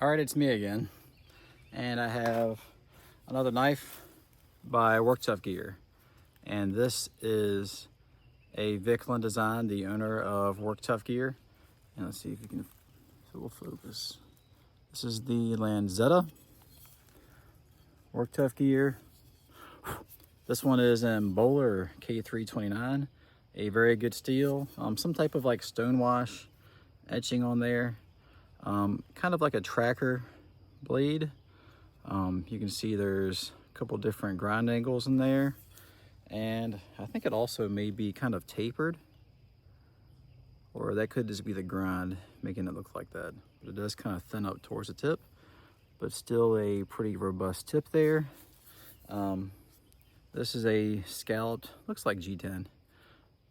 All right, it's me again, and I have another knife by Work Tuff Gear, and this is a Vic Lynn design, the owner of Work Tuff Gear. And let's see if it will focus. This is the Lanzeta Work Tuff Gear. This one is in Bowler K329, a very good steel. Some type of like stonewash etching on there. Kind of like a tracker blade. You can see there's a couple different grind angles in there, and I think it also may be kind of tapered, or that could just be the grind making it look like that. But it does kind of thin up towards the tip, but still a pretty robust tip there. This is a scalloped, looks like G10,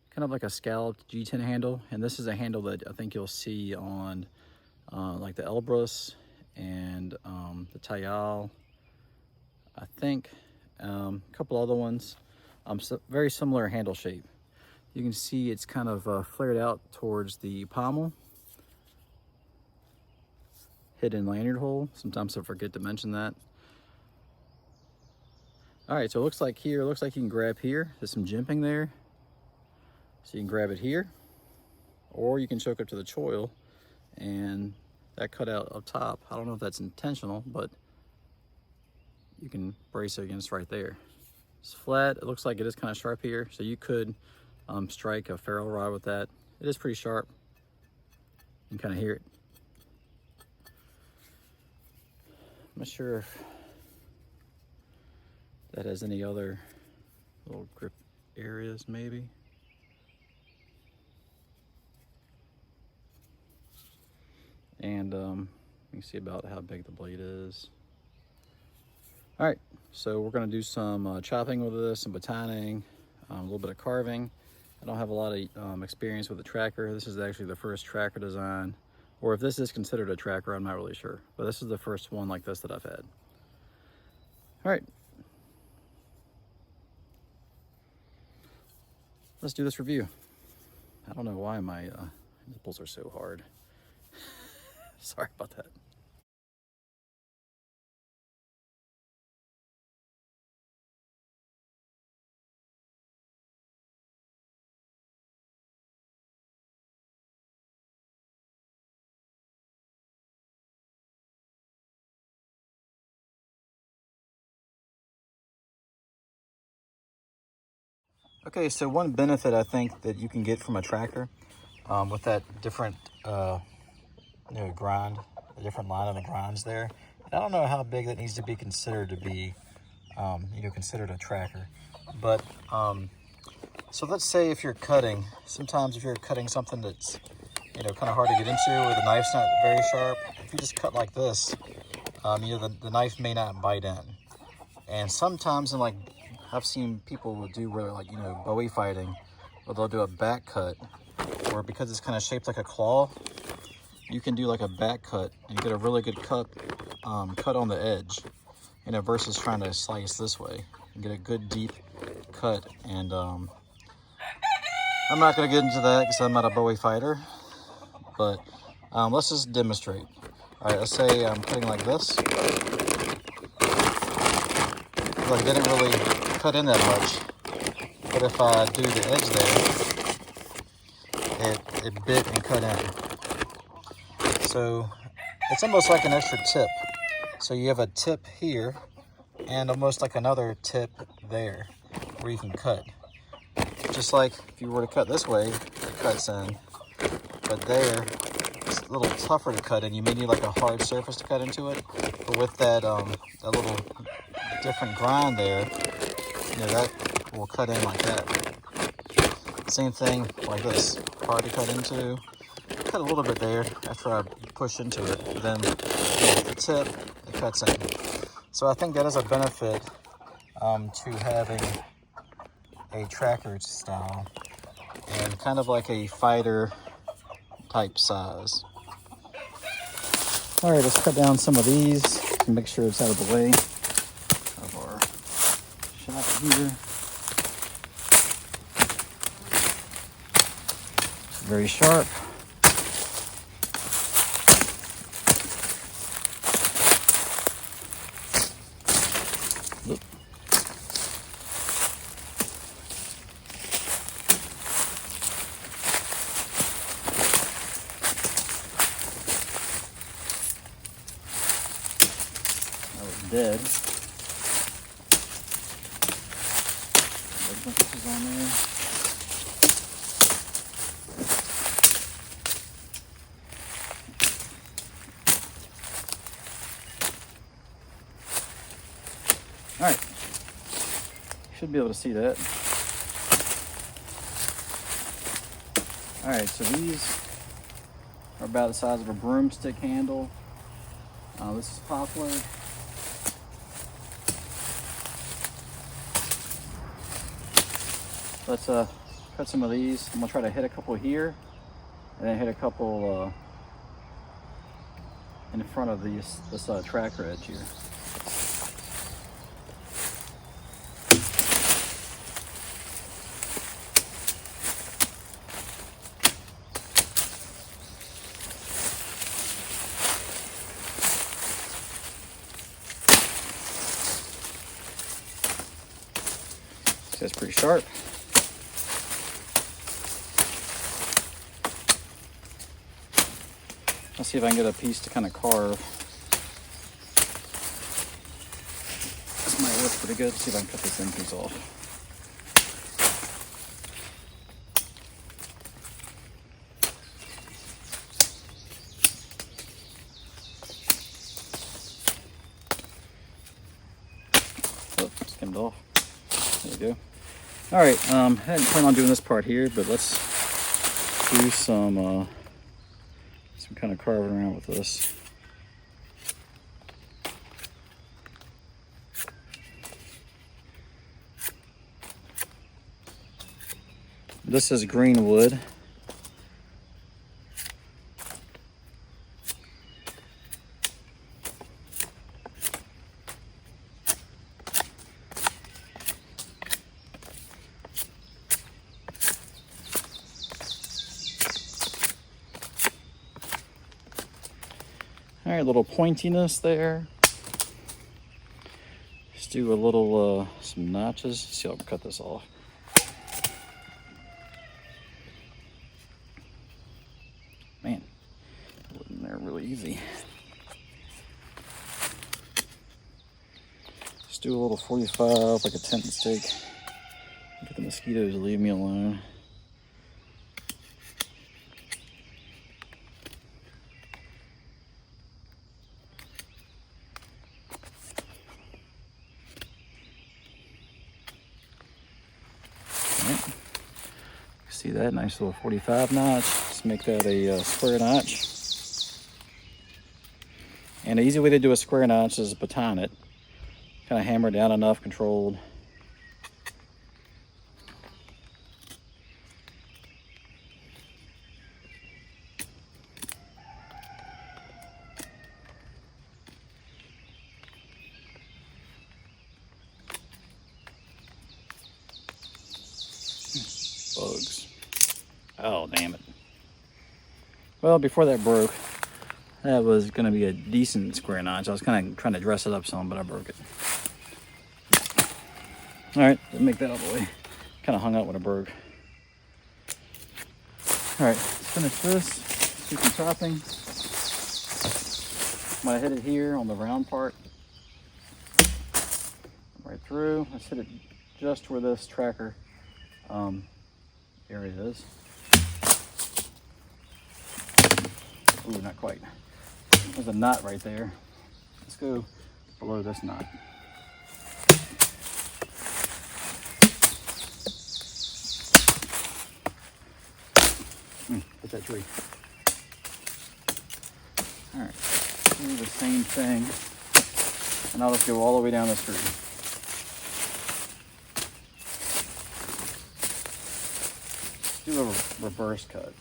kind of like a scalloped G10 handle, and this is a handle that I think you'll see on like the Elbrus and the Tayal, I think, a couple other ones. So very similar handle shape. You can see it's kind of flared out towards the pommel. Hidden lanyard hole. Sometimes I forget to mention that. All right, so it looks like here, you can grab here. There's some jimping there. So you can grab it here, or you can choke up to the choil, and that cutout up top, I don't know if that's intentional, but you can brace it against right there. It's flat. It looks like it is kind of sharp here, so you could strike a ferrule rod with that. It is pretty sharp. You can kind of hear it. I'm not sure if that has any other little grip areas, maybe. And you can see about how big the blade is. All right, so we're gonna do some chopping with this, some batoning, a little bit of carving. I don't have a lot of experience with the tracker. This is actually the first tracker design, or if this is considered a tracker, I'm not really sure. But this is the first one like this that I've had. All right. Let's do this review. I don't know why my nipples are so hard. Sorry about that. Okay, so one benefit I think that you can get from a tracker with that different grind, the different line of the grinds there. I don't know how big that needs to be considered to be, considered a tracker. But so let's say if you're cutting, sometimes if you're cutting something that's kind of hard to get into, or the knife's not very sharp, if you just cut like this, the knife may not bite in. And sometimes I've seen people do where Bowie fighting, where they'll do a back cut, or because it's kind of shaped like a claw, you can do like a back cut and get a really good cut on the edge, versus trying to slice this way and get a good deep cut. And I'm not going to get into that because I'm not a Bowie fighter, but let's just demonstrate. All right, let's say I'm cutting like this. I didn't really cut in that much, but if I do the edge there, it bit and cut in. So it's almost like an extra tip. So you have a tip here and almost like another tip there where you can cut. Just like if you were to cut this way, it cuts in, but there it's a little tougher to cut in. You may need like a hard surface to cut into it, but with that little different grind there, that will cut in like that. Same thing like this, hard to cut into. Cut a little bit there after I push into it, but then the tip, it cuts in. So I think that is a benefit to having a tracker style and kind of like a fighter type size. All right, let's cut down some of these to make sure it's out of the way of our shop here. Very sharp. dead. This is on there. All right, should be able to see that. All right, so these are about the size of a broomstick handle. This is poplar. Let's cut some of these. I'm gonna try to hit a couple here, and then hit a couple in front of this tracker edge here. That's pretty sharp. Let's see if I can get a piece to kind of carve. This might work pretty good. Let's see if I can cut this end piece off. Oh, skimmed off. There we go. All right, I hadn't planned on doing this part here, but let's do some kind of carving around with this. This is green wood. All right, a little pointiness there. Just do a little, some notches. See how I can cut this off. Man, that wasn't there really easy. Just do a little 45, like a tent stake. Get the mosquitoes to leave me alone. See that nice little 45 notch. Let's make that a square notch. And the easy way to do a square notch is baton it. Kind of hammer it down enough, controlled. Bugs. Oh, damn it. Well, before that broke, that was going to be a decent square notch. I was kind of trying to dress it up some, but I broke it. All right, let's make that all the way. Kind of hung out when it broke. All right, let's finish this. Do some chopping. I'm going to hit it here on the round part. Right through. Let's hit it just where this tracker area is. Ooh, not quite. There's a knot right there. Let's go below this knot. Hit that tree. All right, do the same thing. And now let's go all the way down this tree. Do a reverse cut.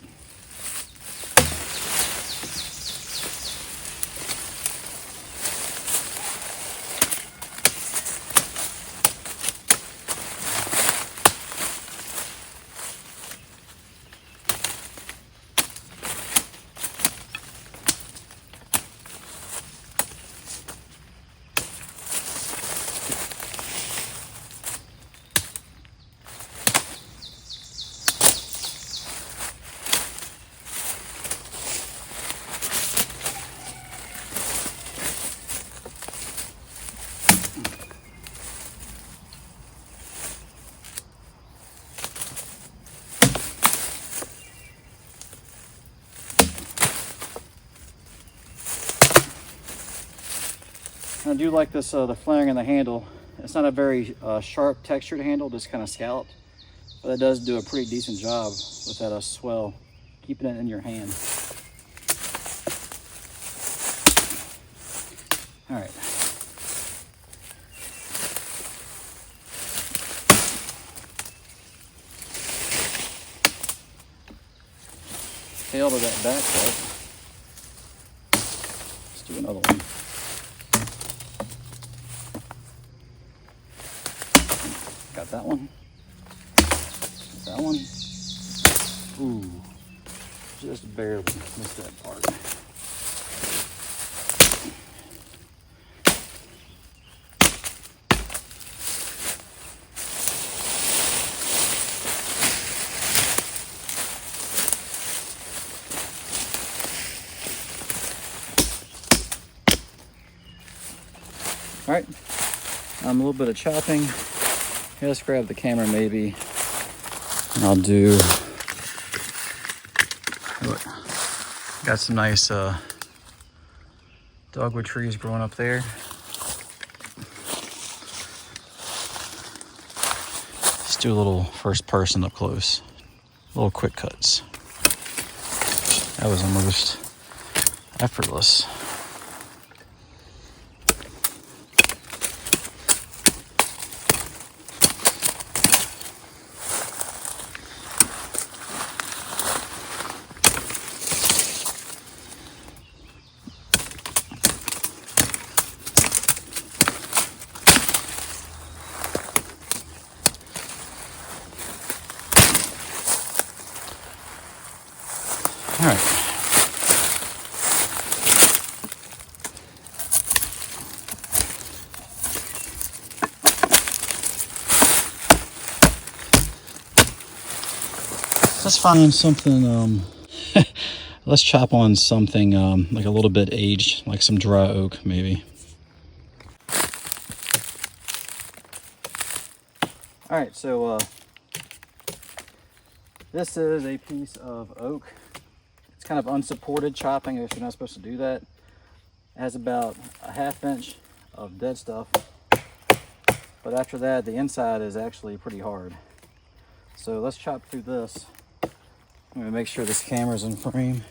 I do like this, the flaring in the handle. It's not a very sharp textured handle, just kind of scalloped, but it does do a pretty decent job with that swell, keeping it in your hand. All right. Tail to that back cut. Let's do another one. Got that one. That one. Ooh, just barely missed that part. All right, a little bit of chopping. Here, let's grab the camera maybe, and I'll do, look, got some nice dogwood trees growing up there. Let's do a little first person up close, little quick cuts. That was almost effortless. All right. Let's find something, let's chop on something like a little bit aged, like some dry oak maybe. All right, so this is a piece of oak. It's kind of unsupported chopping, if you're not supposed to do that. It has about a 1/2 inch of dead stuff, but after that, the inside is actually pretty hard. So let's chop through this. I'm gonna make sure this camera's in frame.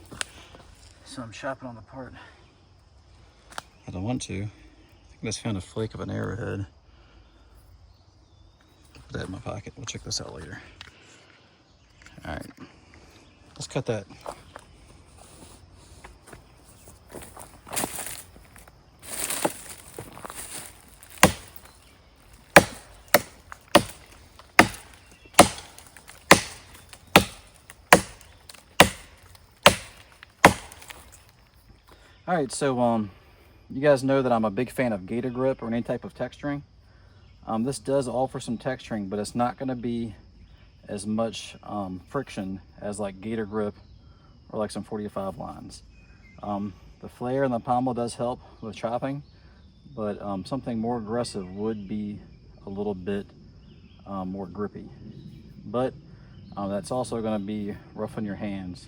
So I'm chopping on the part I don't want to. I think I just found a flake of an arrowhead. Put that in my pocket. We'll check this out later. All right, let's cut that. All right, so you guys know that I'm a big fan of gator grip or any type of texturing. This does offer some texturing, but it's not going to be as much friction as like gator grip or like some 45 lines. The flare and the pommel does help with chopping, but something more aggressive would be a little bit more grippy. But that's also going to be rough on your hands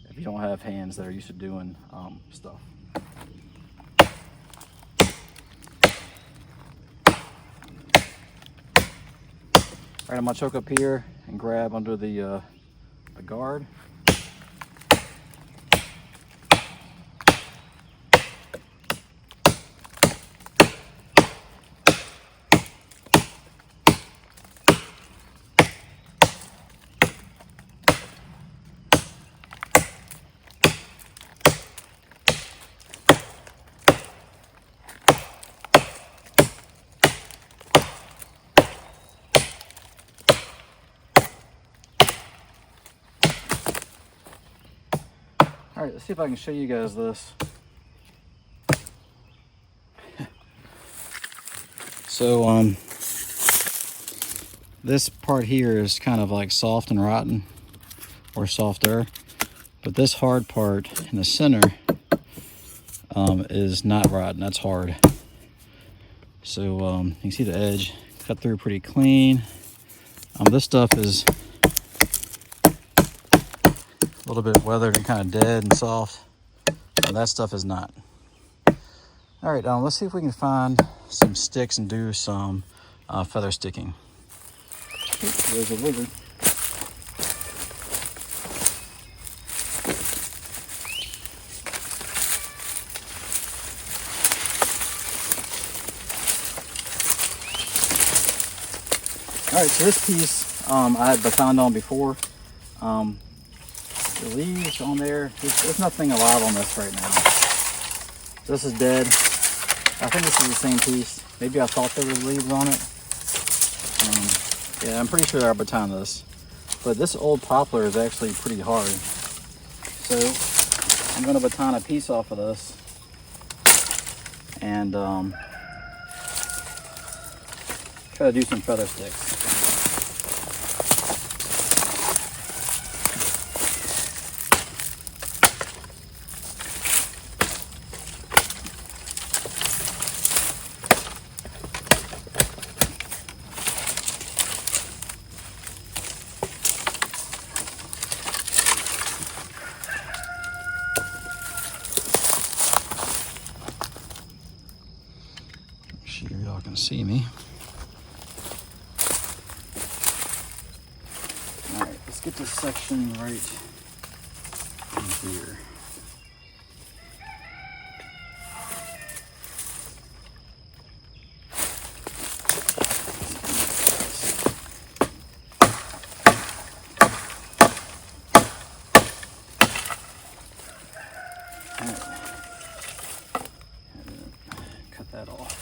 if you don't have hands that are used to doing stuff. All right, I'm gonna choke up here and grab under the guard. All right, let's see if I can show you guys this. So this part here is kind of like soft and rotten, or softer, but this hard part in the center is not rotten, that's hard. So you can see the edge cut through pretty clean. This stuff is a little bit weathered and kind of dead and soft, and that stuff is not. All right, let's see if we can find some sticks and do some feather sticking. Oop, there's a lizard. All right, so this piece I had batoned on before. The leaves on there, there's nothing alive on this right now. This is dead. I think this is the same piece. Maybe I thought there was leaves on it. Yeah, I'm pretty sure I batoned this. But this old poplar is actually pretty hard. So I'm gonna baton a piece off of this and try to do some feather sticks. Sure y'all can see me. All right, let's get this section right in here. All right. Cut that off.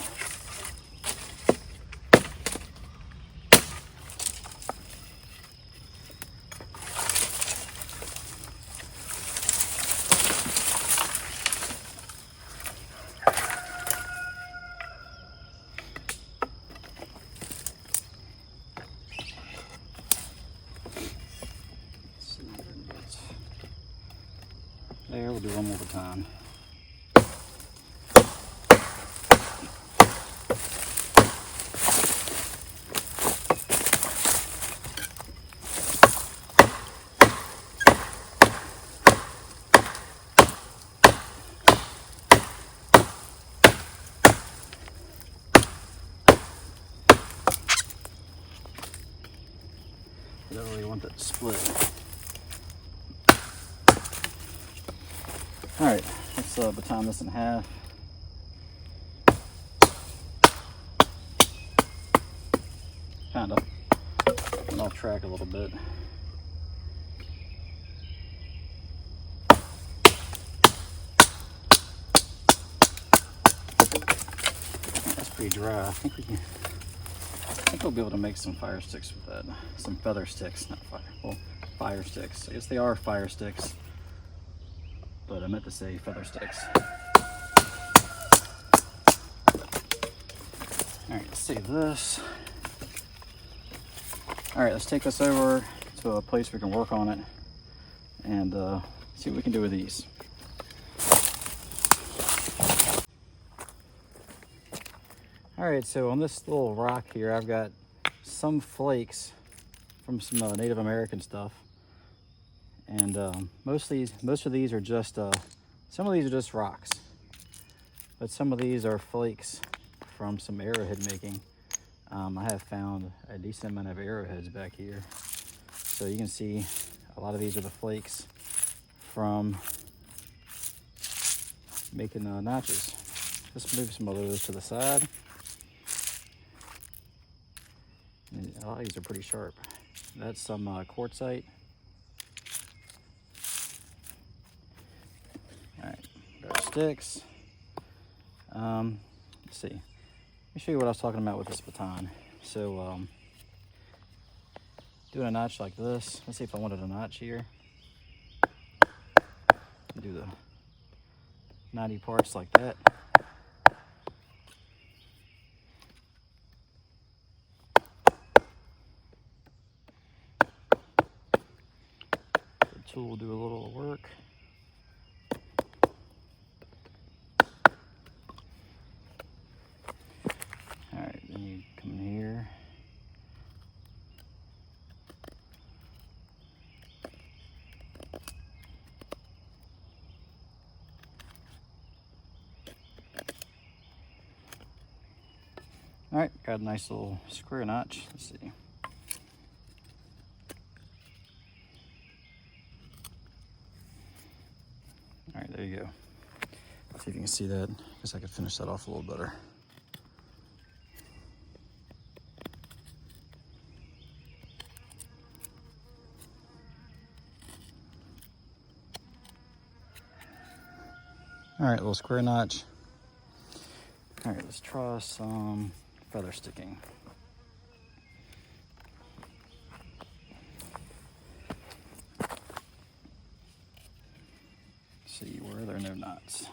There, we'll do one more baton. I don't really want that to split. All right, let's baton this in half. Kind of. Went off track a little bit. That's pretty dry. I think we'll be able to make some fire sticks with that. Some feather sticks, not fire. Well, fire sticks. I guess they are fire sticks, but I meant to say feather sticks. All right, let's save this. All right, let's take this over to a place we can work on it and see what we can do with these. All right, so on this little rock here, I've got some flakes from some Native American stuff. And most of these are just, some of these are just rocks. But some of these are flakes from some arrowhead making. I have found a decent amount of arrowheads back here. So you can see a lot of these are the flakes from making notches. Let's move some of those to the side. And a lot of these are pretty sharp. That's some quartzite. All right, got our sticks. Let's see. Let me show you what I was talking about with this baton. So, doing a notch like this. Let's see if I wanted a notch here. Do the 90 parts like that. The tool will do a little work. All right, then you come in here. All right, got a nice little square notch. Let's see. All right, there you go. Let's see if you can see that. I guess I could finish that off a little better. All right, little square notch. All right, let's try some feather sticking. See where there are no knots.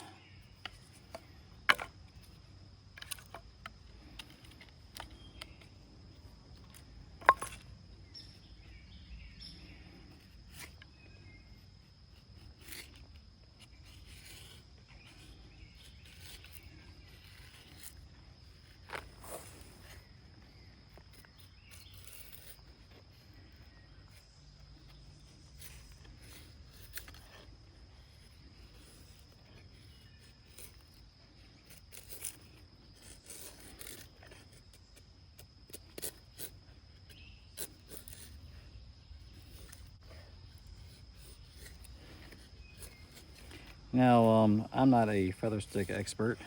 Now, I'm not a feather stick expert.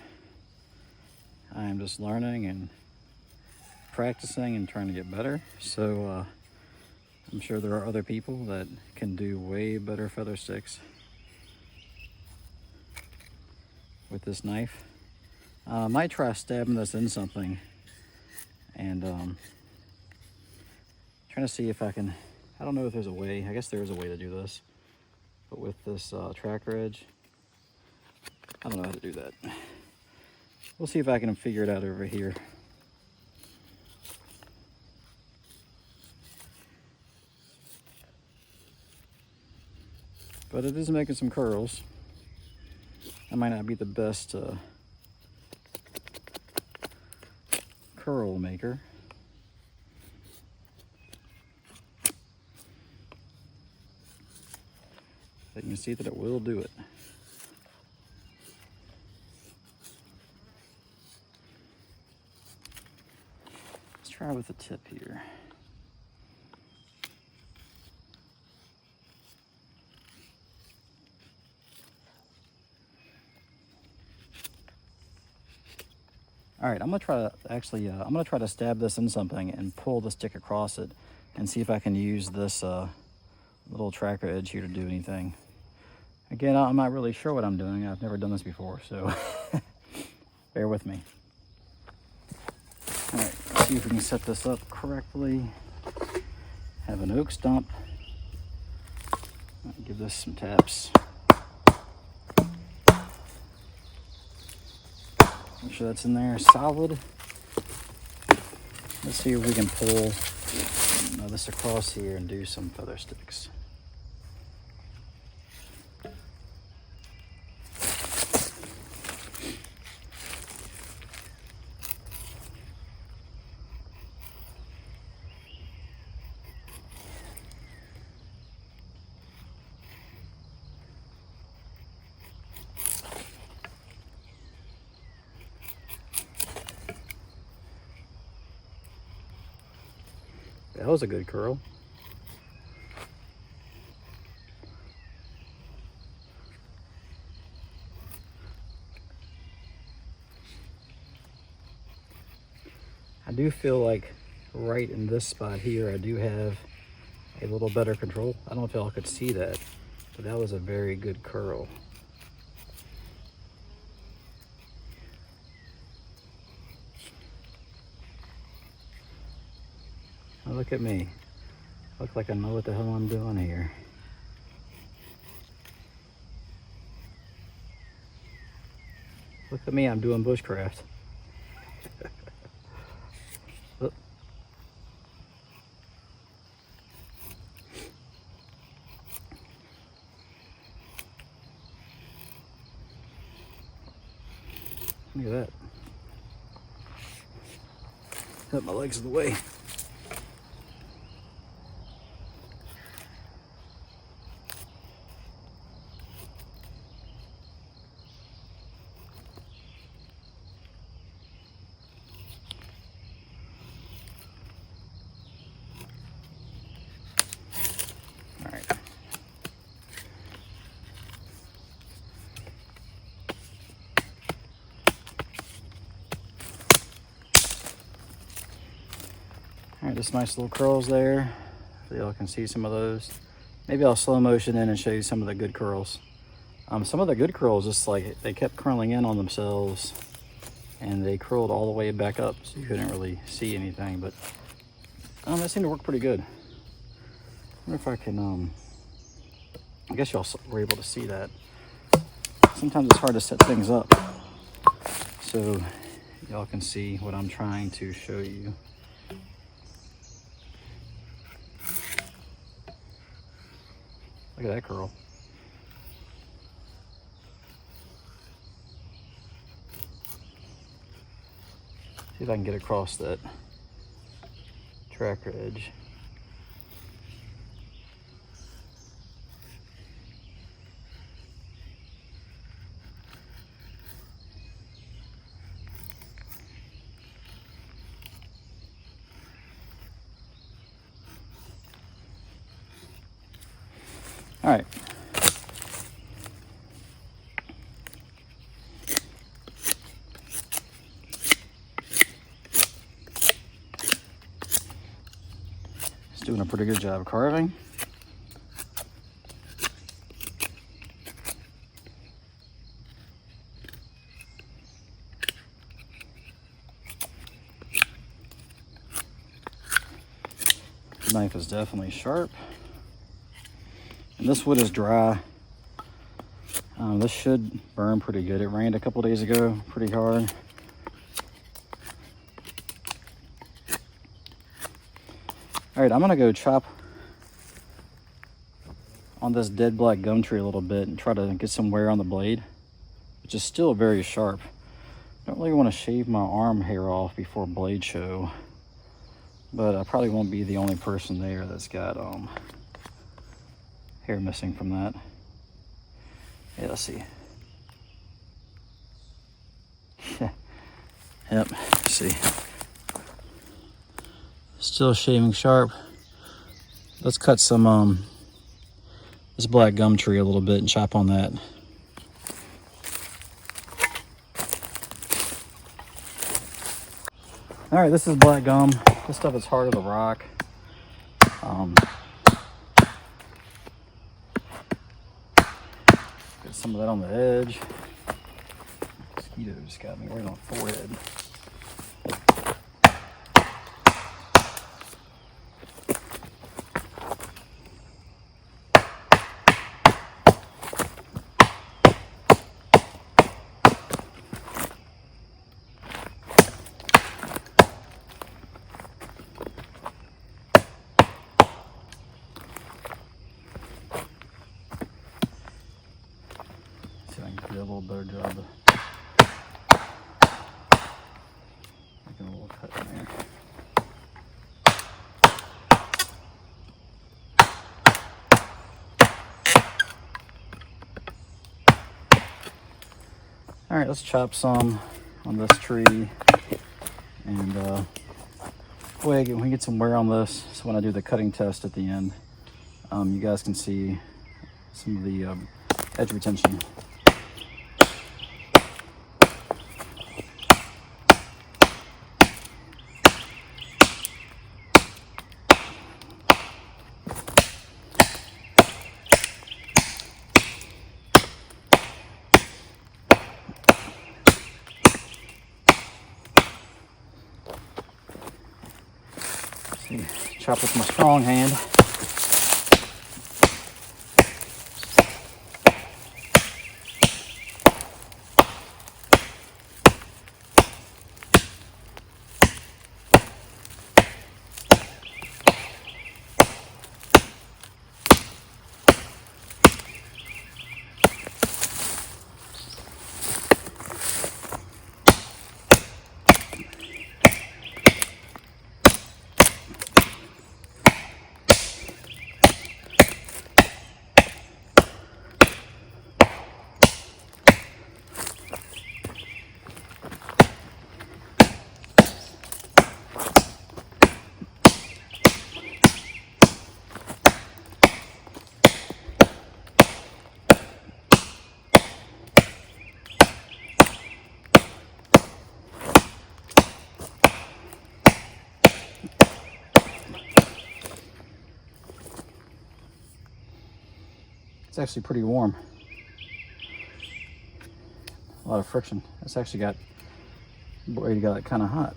I am just learning and practicing and trying to get better. So I'm sure there are other people that can do way better feather sticks with this knife. I might try stabbing this in something and trying to see if I can, I don't know if there's a way, I guess there is a way to do this, but with this tracker edge, I don't know how to do that. We'll see if I can figure it out over here. But it is making some curls. I might not be the best curl maker. But you can see that it will do it. Let's try with the tip here. All right, I'm gonna try to actually, I'm gonna try to stab this in something and pull the stick across it and see if I can use this little tracker edge here to do anything. Again, I'm not really sure what I'm doing. I've never done this before, so bear with me. All right, let's see if we can set this up correctly. Have an oak stump. Give this some taps. Make sure that's in there solid. Let's see if we can pull this across here and do some feather sticks. That was a good curl. I do feel like right in this spot here, I do have a little better control. I don't know if y'all could see that, but that was a very good curl. Now look at me. Look like I know what the hell I'm doing here. Look at me, I'm doing bushcraft. Look. Look at that. Got my legs in the way. All right, just nice little curls there. So y'all can see some of those. Maybe I'll slow motion in and show you some of the good curls. Some of the good curls, just like they kept curling in on themselves and they curled all the way back up, so you couldn't really see anything, but that seemed to work pretty good. I wonder if I can, I guess y'all were able to see that. Sometimes it's hard to set things up, so y'all can see what I'm trying to show you. Look at that curl. See if I can get across that tracker edge. All right. It's doing a pretty good job carving. The knife is definitely sharp. And this wood is dry. This should burn pretty good. It rained a couple days ago, pretty hard. All right, I'm gonna go chop on this dead black gum tree a little bit and try to get some wear on the blade, which is still very sharp. I don't really want to shave my arm hair off before blade show, but I probably won't be the only person there that's got hair missing from that. Yeah, let's see. Yep, let's see. Still shaving sharp. Let's cut some this black gum tree a little bit and chop on that. All right, this is black gum. This stuff is hard as a rock. Get some of that on the edge. Mosquito just got me right on the forehead. A little better job of making a little cut in there. All right, let's chop some on this tree, and we can get some wear on this, so when I do the cutting test at the end, you guys can see some of the edge retention. Chop with my strong hand. It's actually pretty warm. A lot of friction. It's actually got, boy, you got it kind of hot.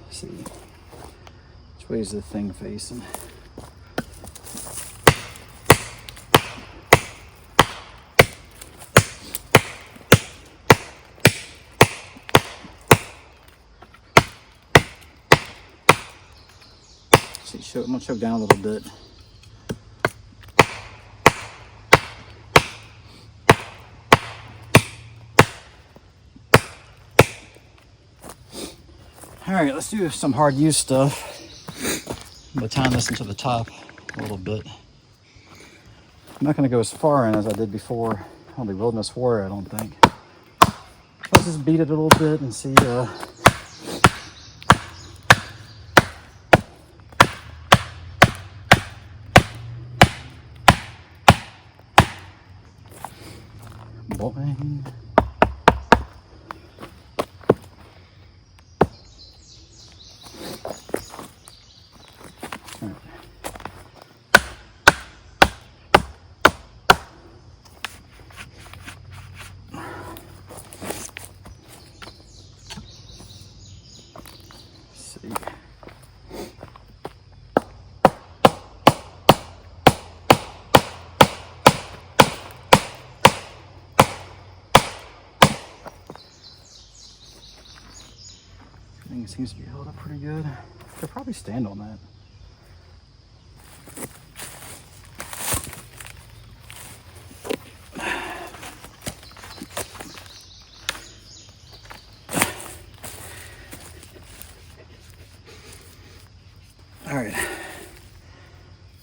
Let's see, which way is the thing facing? I'm gonna choke down a little bit. All right, let's do some hard use stuff. I'm gonna time this into the top a little bit. I'm not gonna go as far in as I did before on the Wilderness Warrior, I don't think. Let's just beat it a little bit and see. Boing. Thing seems to be held up pretty good. Could probably stand on that. All right,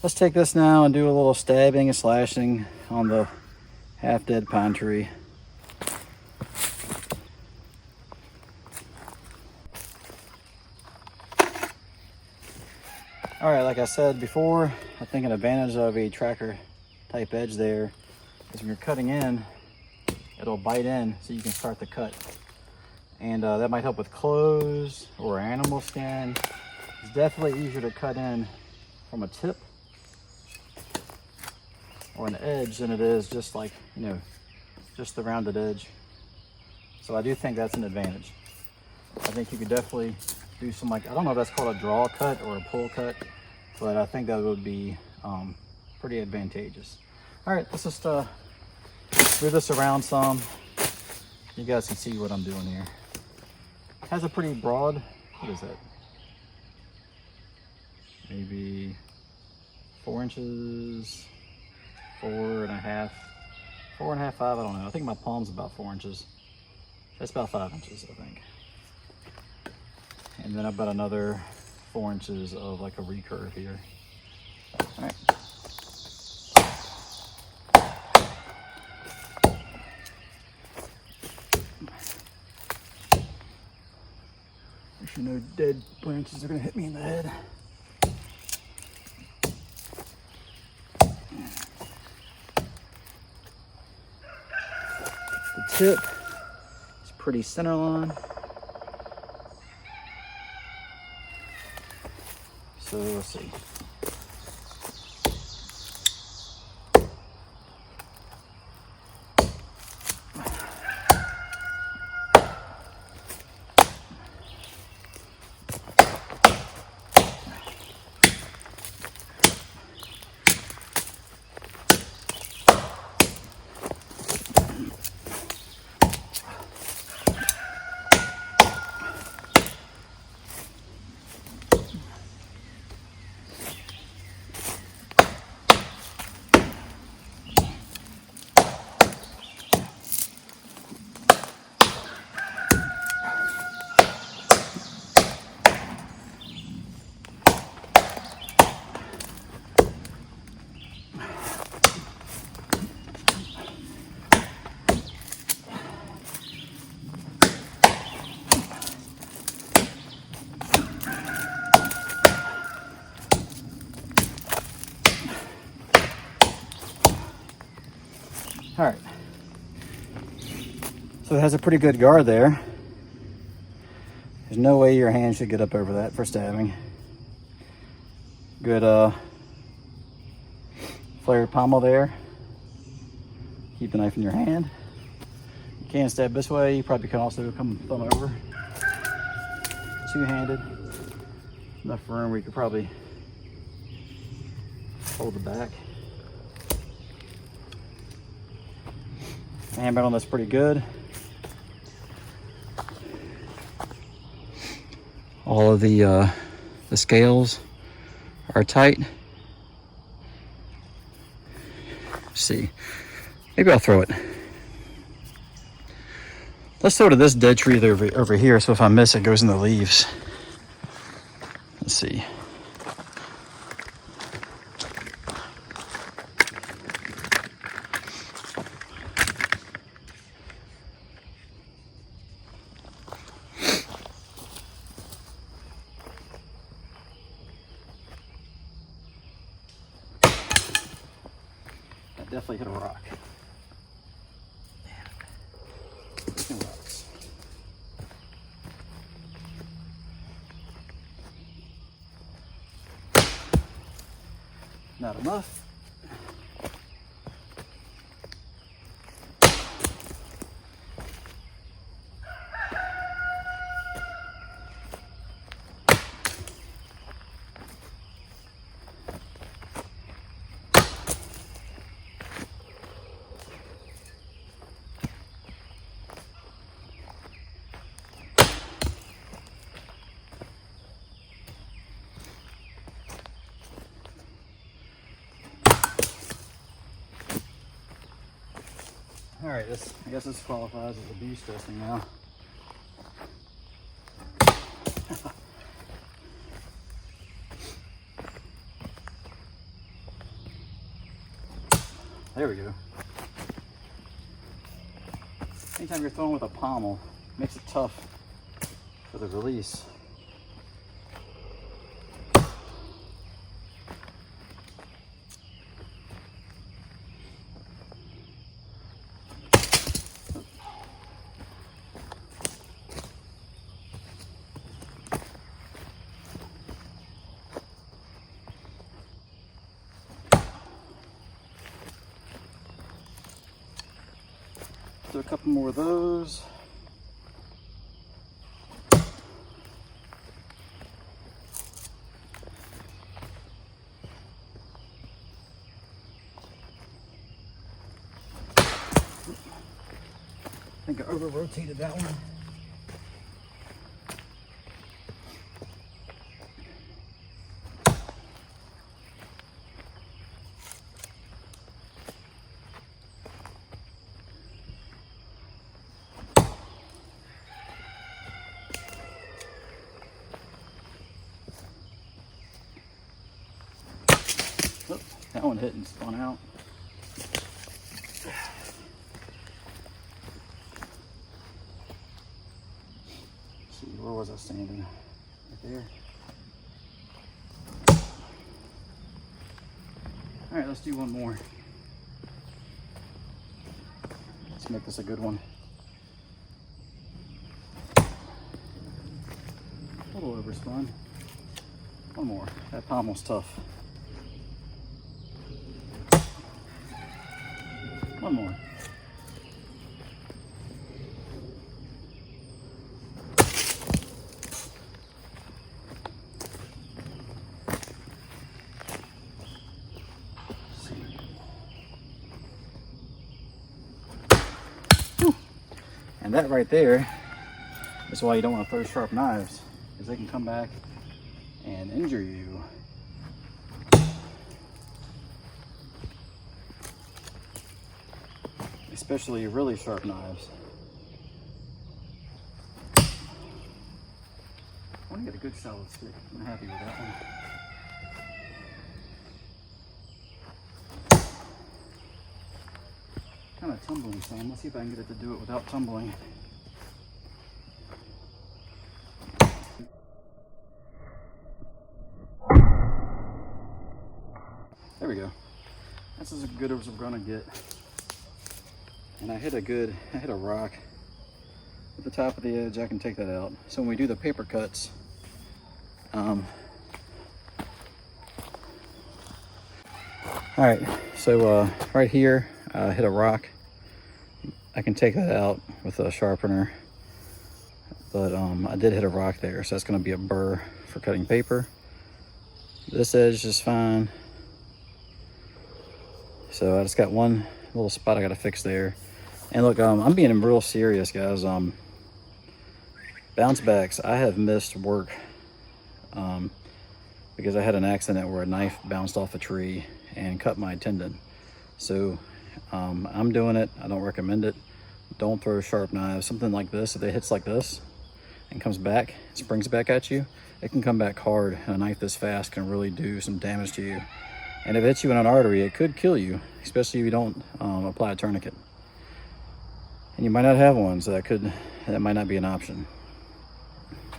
let's take this now and do a little stabbing and slashing on the half-dead pine tree. All right, like I said before, I think an advantage of a tracker type edge there is when you're cutting in, it'll bite in so you can start the cut. And that might help with clothes or animal skin. It's definitely easier to cut in from a tip or an edge than it is just like, you know, just the rounded edge. So I do think that's an advantage. I think you could definitely do some, like, I don't know if that's called a draw cut or a pull cut, but I think that would be pretty advantageous. All right, let's just move this around some. You guys can see what I'm doing here. It has a pretty broad, what is that? Maybe 4 inches, 4.5, 4.5, 5, I don't know. I think my palm's about 4 inches. That's about 5 inches, I think. And then about another 4 inches of like a recurve here. All right. Make sure no dead branches are gonna hit me in the head. The tip is pretty center line. So let's see. So it has a pretty good guard there. There's no way your hand should get up over that for stabbing. Good flared pommel there. Keep the knife in your hand. You can stab this way. You probably can also come thumb over. Two-handed. Enough room where you could probably hold the back. Hammer on that's pretty good. All of the scales are tight. Let's see, maybe I'll throw it. Let's throw to this dead tree over here, so if I miss it, it goes in the leaves. Let's see. That definitely hit a rock. Damn. Rocks. Not enough. All right, I guess this qualifies as abuse testing now. There we go. Anytime you're throwing with a pommel, it makes it tough for the release. Do a couple more of those. I think I over-rotated that one. Oops, that one hit and spun out. Let's see, where was I standing? Right there. All right, let's do one more. Let's make this a good one. A little overspun. One more. That pommel's tough. One more. And that right there is why you don't want to throw sharp knives, because they can come back and injure you. Especially really sharp knives. I want to get a good solid stick. I'm happy with that one. Kind of tumbling some. Let's see if I can get it to do it without tumbling. There we go. That's as good as we're gonna get. And I hit a rock the top of the edge, I can take that out. So when we do the paper cuts, all right, so right here, I hit a rock. I can take that out with a sharpener, but I did hit a rock there, so that's going to be a burr for cutting paper. This edge is fine. So I just got one little spot I got to fix there. And look, I'm being real serious, guys. Bounce backs, I have missed work because I had an accident where a knife bounced off a tree and cut my tendon. So I'm doing it. I don't recommend it. Don't throw sharp knives. Something like this, if it hits like this and comes back, springs back at you, it can come back hard. And a knife this fast can really do some damage to you. And if it hits you in an artery, it could kill you, especially if you don't apply a tourniquet. And you might not have one, so that might not be an option.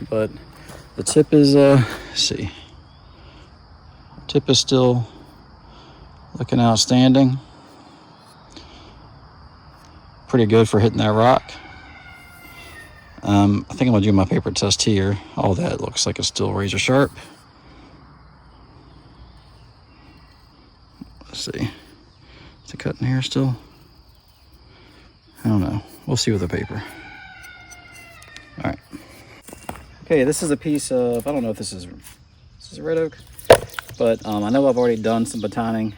But the tip is, let's see, tip is still looking outstanding. Pretty good for hitting that rock. I think I'm gonna do my paper test here. All that looks like it's still razor sharp. Let's see, is it cutting here still? I don't know. We'll see with the paper. All right. Okay, this is a piece of, I don't know if this is a red oak, but I know I've already done some batoning.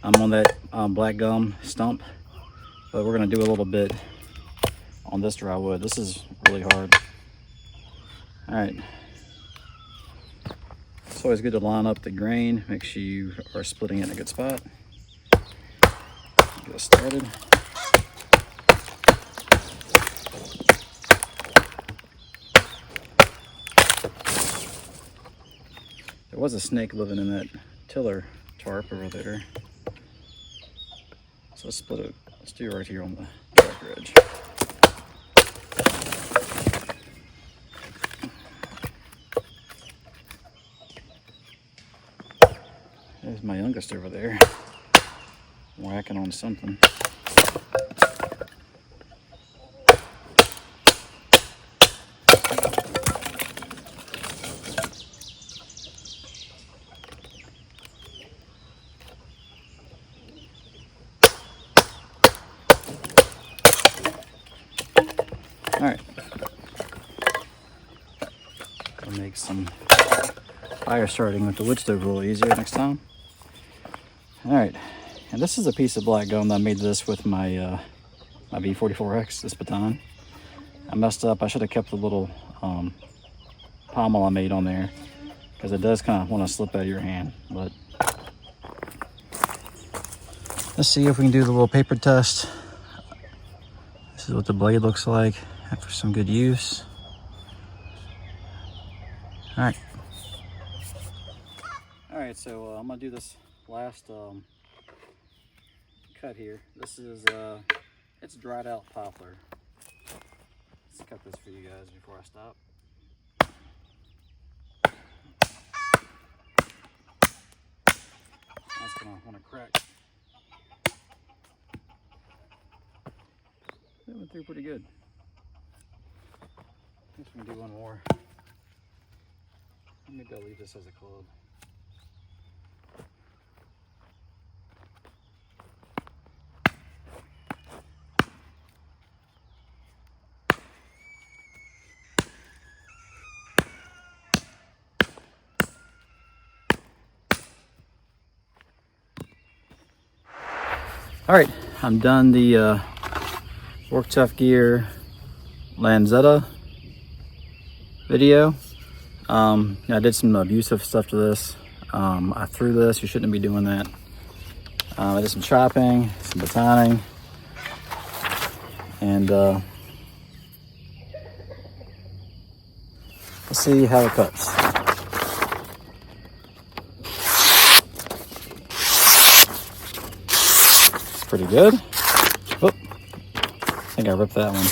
I'm on that black gum stump, but we're gonna do a little bit on this dry wood. This is really hard. All right. It's always good to line up the grain, make sure you are splitting it in a good spot. Get us started. There was a snake living in that tiller tarp over there. So let's split it. Let's do it right here on the darker edge. There's my youngest over there, whacking on something. All right, I'll make some fire starting with the wood stove a little easier next time. All right, and this is a piece of black gum that I made this with my my B44X, this baton. I messed up. I should have kept the little pommel I made on there because it does kind of want to slip out of your hand. But let's see if we can do the little paper test. This is what the blade looks like after some good use. All right. All right, so I'm gonna do this last cut here. This is it's dried out poplar. Let's cut this for you guys before I stop. That's gonna want to crack. That went through pretty good. I guess we can do one more. Maybe I'll leave this as a club. All right, I'm done the Work Tuff Gear Lanzeta video. I did some abusive stuff to this. I threw this. You shouldn't be doing that. I did some chopping, some batoning, and let's see how it cuts. Pretty good. Oh, I think I ripped that one.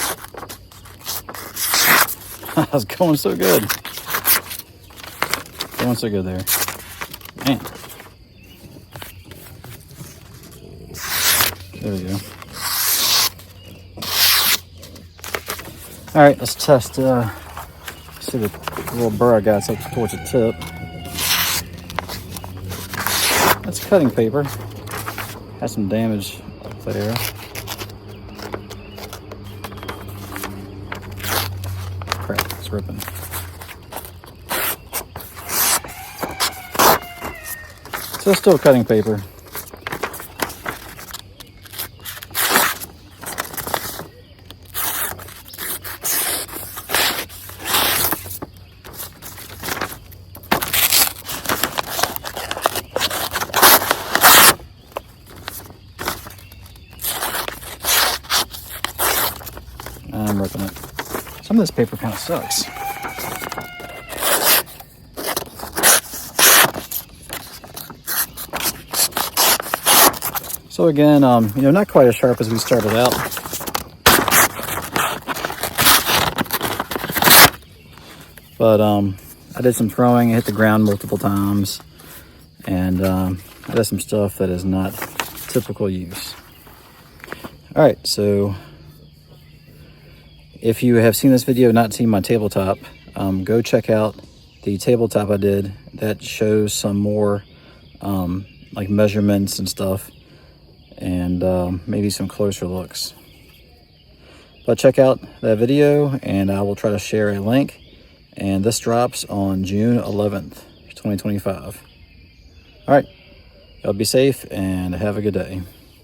I was going so good. Going so good there. Man. There we go. All right, let's test. See the little burr I got. It's up towards the tip. That's cutting paper. Has some damage there. Crap, it's ripping. So it's still cutting paper. I'm ripping it. Some of this paper kind of sucks. So again, you know, not quite as sharp as we started out. But I did some throwing, I hit the ground multiple times, and I did some stuff that is not typical use. All right, so if you have seen this video and not seen my tabletop, go check out the tabletop I did that shows some more like measurements and stuff, and maybe some closer looks. But check out that video and I will try to share a link. And this drops on June 11th, 2025. All right, y'all be safe and have a good day.